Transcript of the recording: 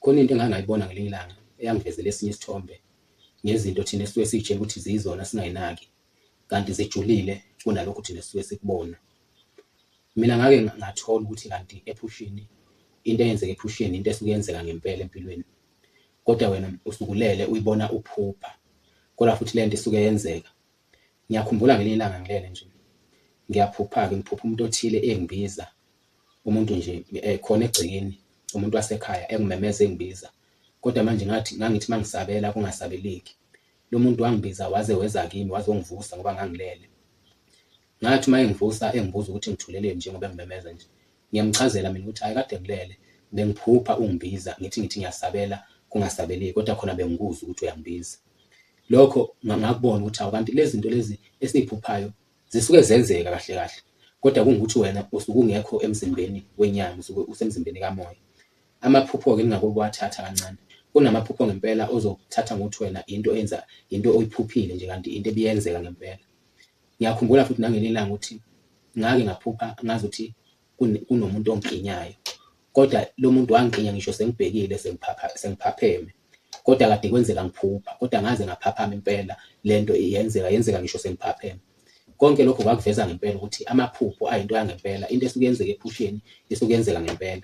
khona into engangayibona ngelinye ilanga eyangivezela esinye isithombe ngezinto thina esisuke siy'tshela ukuthi zizona singayinaki kanti zijulile kunalokho thina esisuke sikubona. Mina ngake ngathola ukuthi kanti ephushini into eyenzeka ephushini into esuke yenzeka ngempela empilweni, kodwa wena usukulele uyibona uphupha, kodwa futhi lento isuke yenzeka. Ngiyakhumbula ngelinye ilanga ngilele nje ngiyaphupha-ke ngiphupha umuntu othile engibiza, umuntu nje khona egcekeni, umuntu wasekhaya engimemeza engibiza, kodwa manje ngangithi mangisabela kungasabeleki. Lo muntu wangibiza waze weza kimi wazongivusa ngoba ngangilele. Ngathi uma engivusa engibuza ukuthi ngithuleleni njengoba engimemeza nje, ngiyamchazela mina ukuthi hayi kade ngilele bengiphupha ungibiza ngithi ngiyasabela kungasabeleki, kodwa khona bengikuzwa ukuthi uyangibiza. Lokho ngakubona ukuthi awu kanti lezi zinto lezi esiyiphuphayo zisuke zenzeka kahle kahle, kodwa kungukuthi wena usuke ungekho emzimbeni wenyama, usuke usemzimbeni kamoya. Amaphupho-ke ningakuwathatha kancane, kunamaphupho ngempela ozothatha ngokuthi wena into oyiphuphile nje kanti into ebiyenzeka ngempela. Ngiyakhumbula futhi nangelinye ilanga ukuthi ngake ngaphupha ngazuthi kunomuntu ongiginyayo, kodwa lo muntu wangiginya ngisho sengibhekile sengiphapheme, kodwa kade kwenzeka ngiphupha, kodwa ngaze ngaphaphama impela lento yenzeka ngisho sengiphapheme. Konke lokho kwakuveza ngempela ukuthi amaphupho ayinto yangempela, into esuke yenzeka ephusheni isuke yenzeka ngempela.